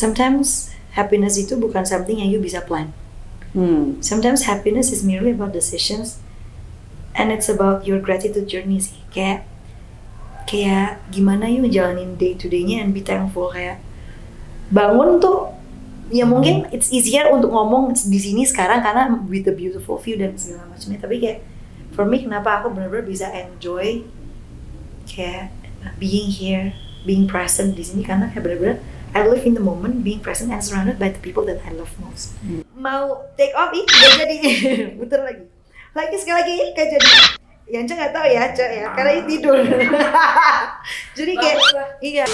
sometimes happiness itu bukan something yang you bisa plan. Sometimes happiness is merely about decisions, and it's about your gratitude journey sih. Kayak gimana you ngejalanin day to day-nya and be thankful. Kayak bangun tuh, ya mungkin it's easier untuk ngomong di sini sekarang karena with the beautiful view dan segala macamnya. Tapi kayak for me, kenapa aku benar-benar bisa enjoy kayak being here, being present di sini, karena kayak benar-benar I live in the moment, being present and surrounded by the people that I love most. Mau take off gak jadi. Putar lagi. Sekali lagi gak jadi. Yang nggak tahu ya, Cek ya, karena ini tidur. Jadi kayak iya.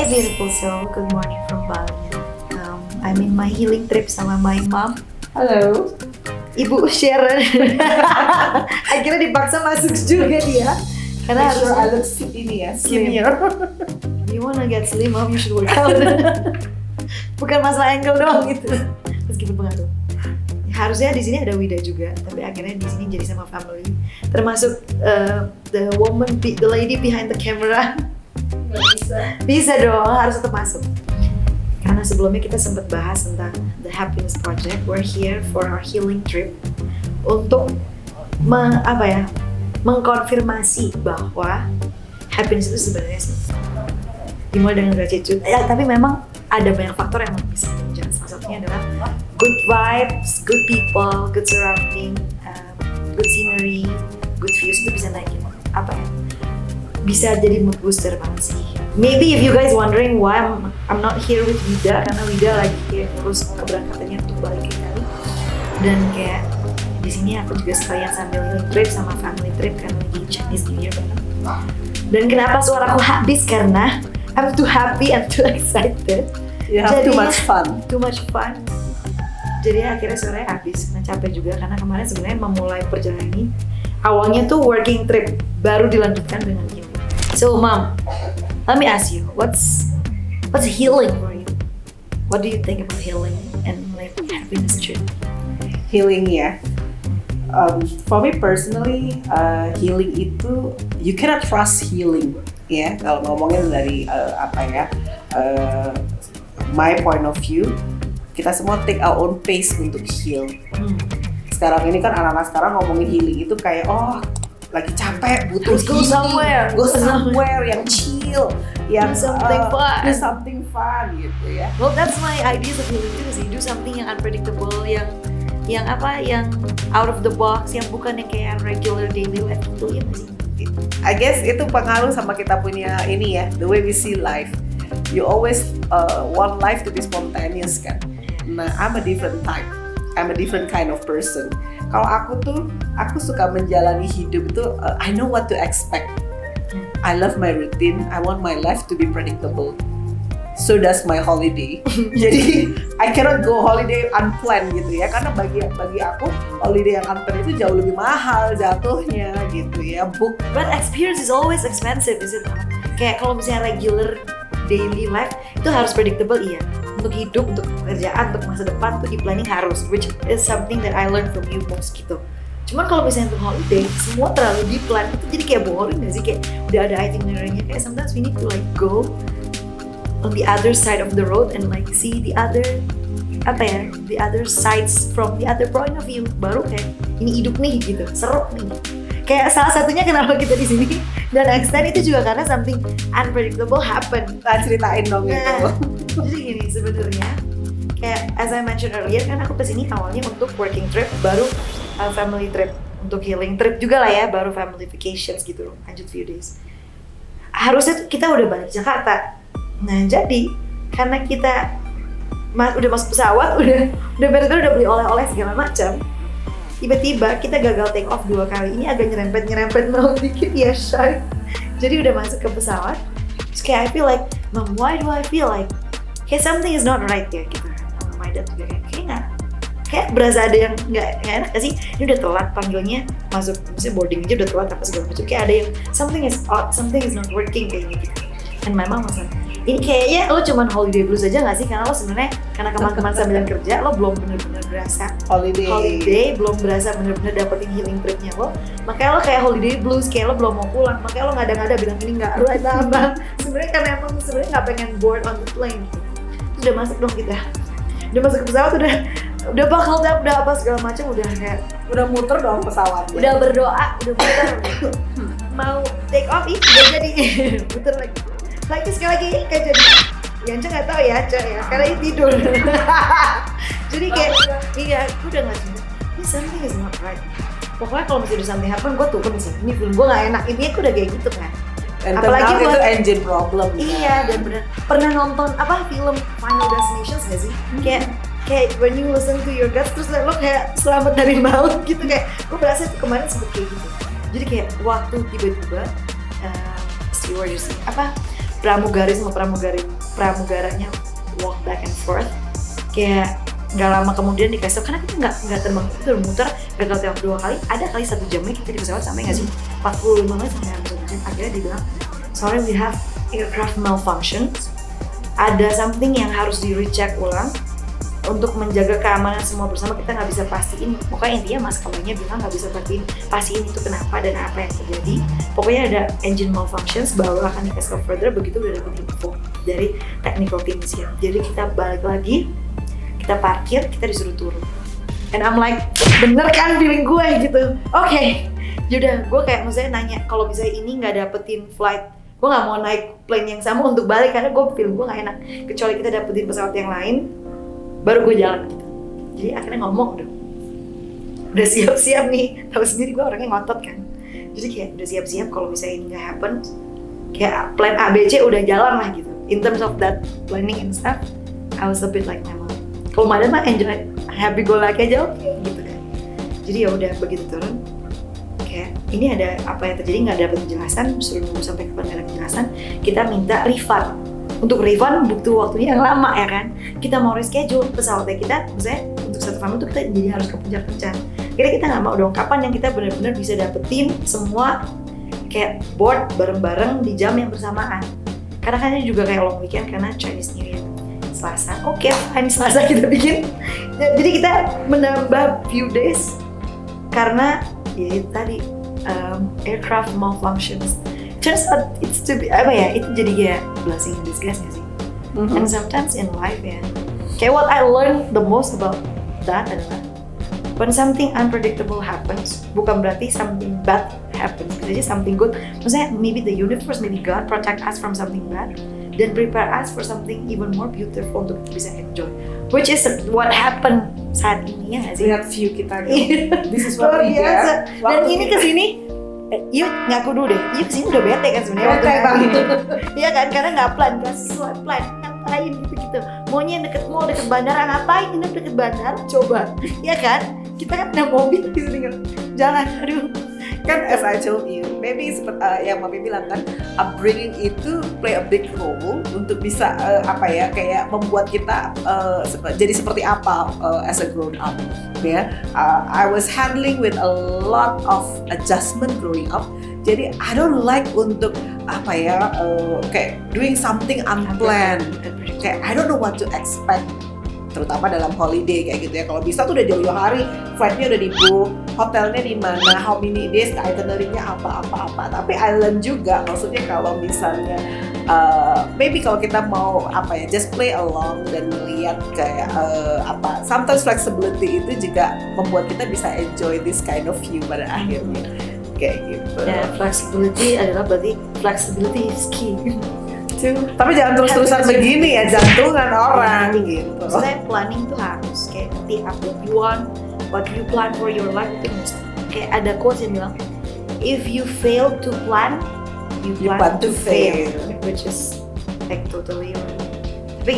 Beautiful soul, good morning from Bali. I'm in my healing trip sama my mom. Halo, Ibu Sharon. Akhirnya dipaksa masuk juga dia. Karena harus I look ini ya, skinnier. You wanna get slim, mom, you should work out. Bukan masalah angle doang gitu. Meskipun pengaruh. Harusnya di sini ada Wida juga, tapi akhirnya di sini jadi sama family. Termasuk the lady behind the camera. Bisa dong, harus tetap masuk. Karena sebelumnya kita sempat bahas tentang The Happiness Project. We're here for our healing trip untuk mengkonfirmasi bahwa happiness itu sebenarnya dimulai dengan gratitude. Ya, tapi memang ada banyak faktor yang bisa menunjang. Salah satunya adalah good vibes, good people, good surrounding, good scenery, good views itu bisa naikin bisa jadi mood booster banget sih. Maybe if you guys wondering why I'm not here with Wida, karena Wida lagi kayak ngurus keberangkatannya untuk balik ke Cali. Dan kayak di sini aku juga sekalian sambil healing trip sama family trip karena lagi Chinese New Year banget. Dan kenapa suaraku habis? Karena I'm too happy and too excited. You have too much fun. Too much fun. Jadi akhirnya suaranya habis, karena capek juga karena kemarin sebenarnya memulai perjalanan ini awalnya tuh working trip, baru dilanjutkan dengan healing. So mom, let me ask you, what's healing for you? What do you think about healing and like happiness trip? Healing ya. For me personally, healing itu you cannot trust healing ya. Kalau ngomongin dari my point of view, kita semua take our own pace untuk heal. Sekarang ini kan anak-anak sekarang ngomongin healing itu kayak lagi capek, butuh go somewhere yang chill, yang do something fun gitu ya. Well, that's my idea of healing juga sih. Do something yang unpredictable, yang out of the box, yang bukan yang kayak regular daily life gitu ya sih. I guess itu pengaruh sama kita punya ini ya, the way we see life. You always want life to be spontaneous kan. Nah, I'm a different type. I'm a different kind of person. Kalau aku suka menjalani hidup itu, I know what to expect. I love my routine. I want my life to be predictable. So does my holiday. Jadi I cannot go holiday unplanned gitu ya, karena bagi aku holiday yang unplanned itu jauh lebih mahal jatuhnya gitu ya. But experience is always expensive, is it not? Kayak kalau misalnya regular daily life itu harus predictable, iya. Untuk hidup, untuk pekerjaan, untuk masa depan tuh di planning harus, which is something that I learned from you most gitu. Cuman kalau misalnya untuk holiday, semua terlalu di plan itu jadi kayak boring gak sih? Kayak udah ada itinerary-nya, kayak sometimes we need to like go on the other side of the road and like see the other sides from the other point of view. Baru kayak ini hidup nih gitu, seru nih. Kayak salah satunya kenapa kita di sini dan extend itu juga karena something unpredictable happen. Ceritain dong itu. Jadi gini sebenarnya, kayak as I mentioned earlier kan aku kesini awalnya untuk working trip, baru family trip, untuk healing trip juga lah ya, baru family vacations gitu, lanjut few days. Harusnya kita udah balik Jakarta. Nah jadi karena kita udah masuk pesawat, udah beres-beres, udah beli oleh-oleh segala macam. Tiba-tiba kita gagal take off 2 kali. Ini agak nyerempet mau dikit ya, shy. Jadi udah masuk ke pesawat. Terus kayak I feel like, Mom, why do I feel like kayak something is not right ya gitu. My dad juga kayak nggak. kayak berasa ada yang nggak enak gak sih? Ini udah telat panggilnya, masuk misalnya boarding aja udah telat apa segala macam, kayak ada yang something is odd, something is not working kayak gitu. And my mom was like, ini kayaknya lo cuman holiday blues aja gak sih? Karena lo sebenarnya karena kemarin sambilan kerja lo belum bener-bener berasa holiday, belum berasa bener-bener dapetin healing tripnya lo. Makanya lo kayak holiday blues, kayak lo belum mau pulang. Makanya lo ngada-ngada bilang ini nggak right abang. Sebenarnya karena emang sebenarnya nggak pengen board on the plane. Udah masuk dong kita. Udah masuk ke pesawat, udah buckled up, udah apa segala macam, udah kayak udah muter dong pesawatnya. Udah berdoa, udah muter. Mau take off udah jadi muter lagi sekali lagi kayak jadi. Yang nggak tahu ya, Cok ya, karena ini tidur. Jadi kayak iya, gue udah nggak cinta. Ini something is not right. Pokoknya kalau misalnya ada something happen, gue turun sih. Ini film gue nggak enak. Intinya gue udah kayak gitu kan. Dan apalagi itu engine problem. Iya, dan bener. Pernah nonton film Final Destinations nggak sih? Kayak when you listen to your gut, terus lo kayak selamat dari maut gitu, kayak gue berasa tuh kemarin sempet kayak gitu. Jadi kayak waktu tiba-tiba stewardess pramugari sama pramugaranya walk back and forth, kayak nggak lama kemudian dikasih karena kita nggak terbang, itu udah muter gagal tembak 2 kali, ada kali 1 jamnya kita di pesawat sampai nggak sih 45 menit sampai hampir 1 jam. Akhirnya dibilang sorry we have aircraft malfunction, ada something yang harus di recheck ulang untuk menjaga keamanan semua bersama. Kita nggak bisa pastiin, pokoknya intinya maskapainya bilang nggak bisa pastiin itu kenapa dan apa yang terjadi. Pokoknya ada engine malfunctions, baru akan dikasih further begitu udah dapet info dari technical team siap. Jadi kita balik lagi, kita parkir, kita disuruh turun. And I'm like, bener kan feeling gue gitu. Oke. Yaudah, gue kayak maksudnya nanya kalau misalnya ini nggak dapetin flight, gue nggak mau naik plane yang sama untuk balik karena gue feeling gue nggak enak. Kecuali kita dapetin pesawat yang lain, baru gue jalan gitu. Jadi akhirnya ngomong udah siap-siap nih, tahu sendiri gue orangnya ngotot kan. Jadi kayak udah siap-siap kalau misalnya ini nggak happen, kayak plan ABC udah jalan lah gitu. In terms of that planning and stuff, I was a bit like my mom. Kalau Madan mah enjoy, happy go lucky aja oke gitu kan. Jadi ya udah begitu turun, kayak ini ada apa yang terjadi nggak dapat penjelasan, suruh nunggu sampai kapan nggak ada penjelasan. Kita minta refund. Untuk refund butuh waktunya yang lama ya kan. Kita mau reschedule pesawatnya kita, misalnya untuk satu family itu kita jadi harus kepencet-pencet. Kira kita nggak mau dong, kapan yang kita benar-benar bisa dapetin semua kayak board bareng-bareng di jam yang bersamaan. Karena kan ini juga kayak long weekend karena Chinese New Year. Selasa, oke, fine, Selasa kita bikin. Jadi kita menambah few days karena ya itu tadi aircraft malfunctions. Turns out it's to be itu jadi kayak blessing in disguise gak sih? And sometimes in life ya, kayak what I learned the most about that adalah when something unpredictable happens, bukan berarti something bad happens, bisa aja something good. Maksudnya maybe the universe, maybe God protect us from something bad dan prepare us for something even more beautiful untuk bisa enjoy, which is what happened saat ini ya nggak sih? Lihat view kita gitu. This is what we get. Dan ini kesini yuk ngaku dulu deh, yuk kesini udah bete kan sebenarnya waktu itu. Iya kan, karena nggak plan, nggak sesuai plan, ngapain gitu. Maunya mau deket bandara, ngapain ini deket bandara, coba. Iya kan, kita kan punya mobil gitu tinggal jalan, aduh. Kan as I told you, maybe yang Mami bilang kan, upbringing itu play a big role untuk bisa kayak membuat kita jadi seperti apa as a grown up. Ya, I was handling with a lot of adjustment growing up. Jadi I don't like untuk kayak doing something unplanned. Kayak I don't know what to expect, terutama dalam holiday kayak gitu ya. Kalau bisa tuh udah jauh-jauh hari, flightnya udah di-book, hotelnya di mana, how many days, itinerary-nya apa. Tapi I learn juga, maksudnya kalau misalnya maybe kalau kita mau just play along dan melihat kayak sometimes flexibility itu juga membuat kita bisa enjoy this kind of view pada akhirnya kayak gitu. Ya, flexibility adalah berarti flexibility is key. Tapi jangan terus-terusan begini ya, jantungan orang gitu. Maksudnya planning tuh harus kayak ngerti apa you want, what you plan for your life itu mesti. Kayak ada quotes yang bilang, if you fail to plan, you plan to fail, which is like totally right. Tapi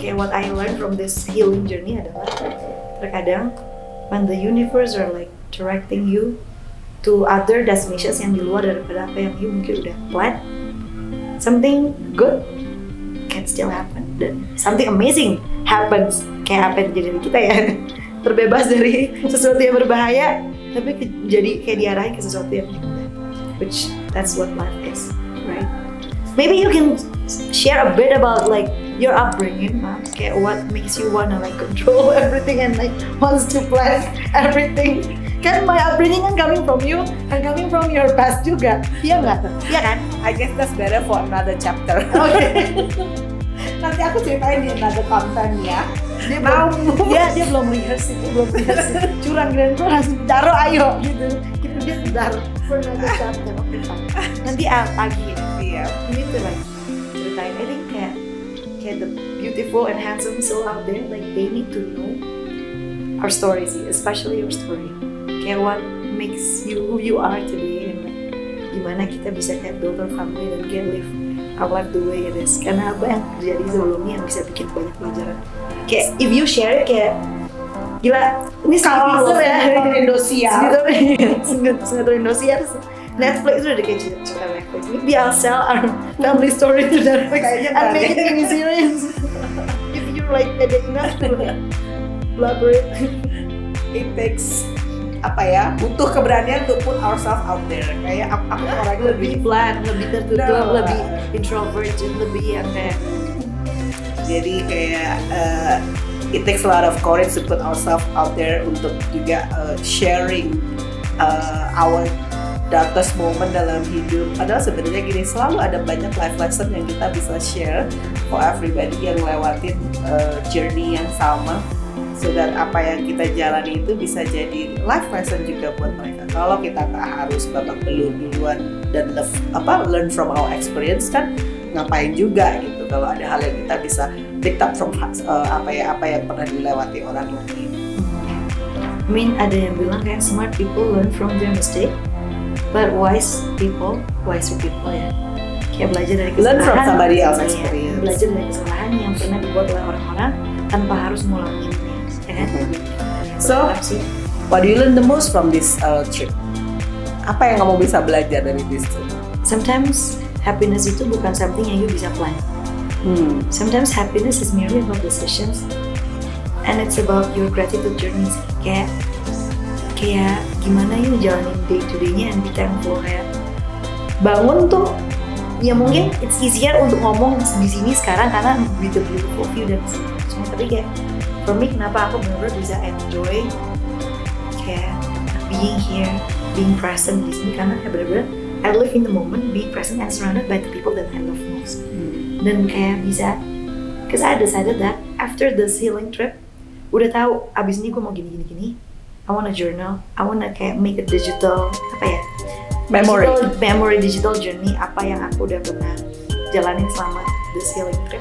kayak what I learned from this healing journey adalah terkadang when the universe are like directing you to other destinations yang di luar daripada apa yang you mungkin udah plan, something good can still happen dan something amazing happens, kayak apa yang terjadi di kita ya. terbebas dari sesuatu yang berbahaya, tapi jadi kayak diarahin ke sesuatu yang indah, which that's what life is, right? Maybe you can share a bit about like your upbringing, kayak what makes you wanna like control everything and like wants to plan everything. Kan my upbringing kan coming from you and coming from your past juga, iya nggak? Iya kan? I guess that's better for another chapter. Oke. Nanti aku ceritain di another content ya. Dia belum rehearse itu, curang dan gue langsung taruh ayo gitu. Kita dia taruh for another chapter. Oke, fine. Nanti pagi ya. Iya. Ini tuh like ceritain. I think kayak the beautiful and handsome soul out there, like they need to know our stories, especially your story. Kayak what makes you who you are today and like gimana kita bisa kayak build our family dan kayak live our life the way it is. Karena apa yang terjadi sebelumnya yang bisa bikin banyak pelajaran. Kayak if you share it kayak gila, ini Kalau ya Indosiar. Sinetron Indosiar. Netflix udah kayak cerita Netflix. Maybe I'll sell our family story to Netflix and make it in a series. If you're like ada enough to elaborate. It takes butuh keberanian untuk put ourselves out there. Kayak aku orang Lebih flat, lebih tertutup, lebih introvert, lebih yang kayak. Jadi kayak it takes a lot of courage to put ourselves out there untuk juga sharing our darkest moment dalam hidup. Padahal sebenarnya gini, selalu ada banyak life lesson yang kita bisa share for everybody yang lewatin journey yang sama, so that apa yang kita jalani itu bisa jadi life lesson juga buat mereka. Kalau kita nggak harus babak belur duluan dan learn from our experience, kan ngapain juga gitu. Kalau ada hal yang kita bisa pick up from apa yang pernah dilewati orang lain. I mean, ada yang bilang kayak smart people learn from their mistake, but wiser people ya, kayak belajar dari kesalahan. Learn from somebody else ya, experience. belajar dari kesalahan yang pernah dibuat oleh orang-orang tanpa harus ngulanginnya, ya kan? So, what do you learn the most from this trip? Apa yang kamu bisa belajar dari this trip? Sometimes happiness itu bukan something yang you bisa plan. Sometimes happiness is merely about decisions, and it's about your gratitude journey. Kayak gimana you jalanin day to day-nya and be thankful. Kayak bangun tuh, ya mungkin it's easier untuk ngomong di sini sekarang karena with the beautiful view dan semua. Tapi kayak for me, kenapa aku benar-benar bisa enjoy kayak being here, being present di sini, karena kayak benar-benar I live in the moment, being present and surrounded by the people that I love most. Dan kayak bisa, because I decided that after this healing trip, udah tahu abis ini gue mau gini. I wanna journal, I wanna kayak make a digital digital journey apa yang aku udah pernah jalanin selama this healing trip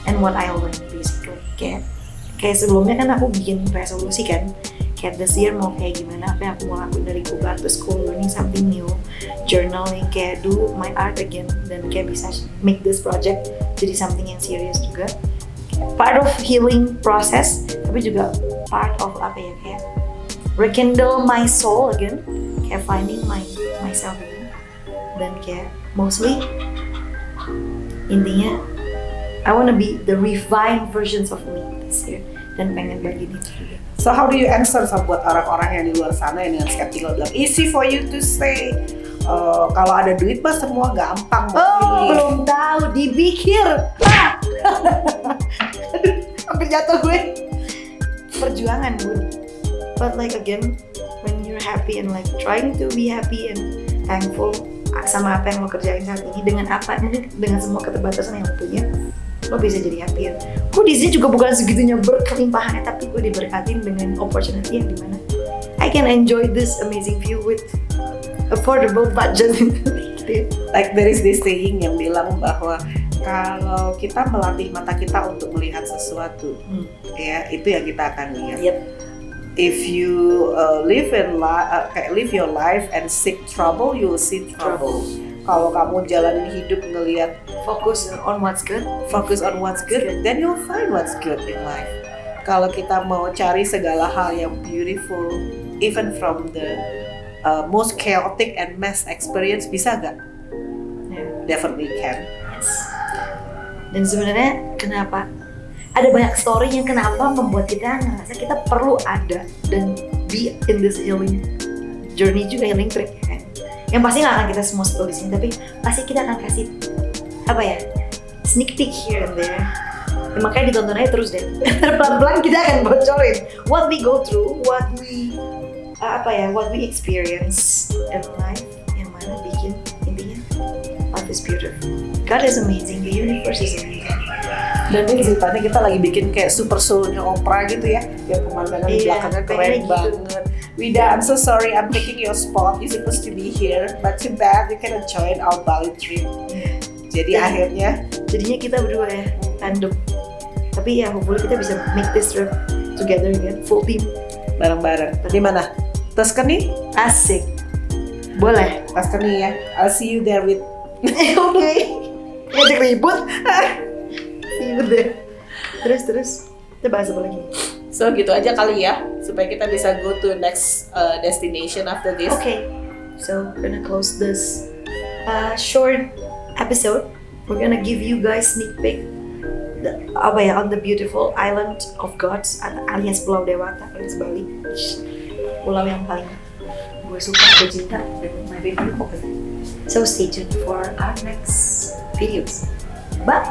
and what I learned basically. Kayak sebelumnya kan aku bikin resolusi kan, kayak this year mau kayak gimana, apa yang aku mau lakuin dari go back to school, learning something new, journaling, kayak do my art again, dan kayak bisa make this project jadi something yang serious juga. Part of healing process, tapi juga part of kayak rekindle my soul again, kayak finding myself again. Dan kayak mostly intinya I wanna be the refined versions of me this year, dan pengen bagiin itu juga. So how do you answer buat orang-orang yang di luar sana yang dengan skeptical bilang easy for you to say kalau ada duit mah semua gampang. Belum tahu dipikir. Hampir jatuh gue. Perjuangan gue. But like again, when you're happy and like trying to be happy and thankful sama apa yang lo kerjain saat ini, mungkin dengan semua keterbatasan yang lo punya, lo bisa jadi happier. Gue di sini juga bukan segitunya berkelimpahannya, tapi gue diberkatin dengan opportunity yang dimana I can enjoy this amazing view with affordable budget. Like there is this saying yang bilang bahwa kalau kita melatih mata kita untuk melihat sesuatu, ya itu yang kita akan lihat. Yep. If you live your life and seek trouble, you will see trouble. Kalau kamu jalanin hidup ngelihat Focus on what's good, then you'll find what's good in life. Kalau kita mau cari segala hal yang beautiful, even from the most chaotic and mess experience, bisa gak? Yeah. Definitely can. Yes. Dan sebenarnya kenapa ada banyak story yang kenapa membuat kita ngerasa kita perlu ada dan be in this healing journey juga, healing trip ya kan. Yang pasti nggak akan kita semua spill di sini, tapi pasti kita akan kasih apa ya, sneak peek here and there. Ya, makanya ditonton aja terus deh. Pelan-pelan kita akan bocorin what we go through, what we experience in life, yang mana bikin intinya life is beautiful. God is amazing, the universe is amazing. Dan ini ceritanya kita lagi bikin kayak super soul-nya Oprah gitu ya, yang pemandangan di belakangnya keren gitu banget. Wida, I'm so sorry I'm taking your spot. You're supposed to be here, but too bad you cannot join our Bali trip. Jadi jadinya kita berdua ya, tandem. Tapi ya hopefully kita bisa make this trip together again, full team. Bareng-bareng. Di mana? Tuscany? Asik. Boleh. Tuscany ya. I'll see you there with. Oke. Ngajak ribut. See you there. Terus. Kita bahas apa lagi? So gitu aja kali ya, supaya kita bisa go to next destination after this. Okay. So we're gonna close this short episode. We're gonna give you guys sneak peek on the beautiful island of gods alias Pulau Dewata alias Bali. Pulau yang paling gue suka, gue cinta, dan my favorite pokoknya. So stay tuned for our next videos. Bye.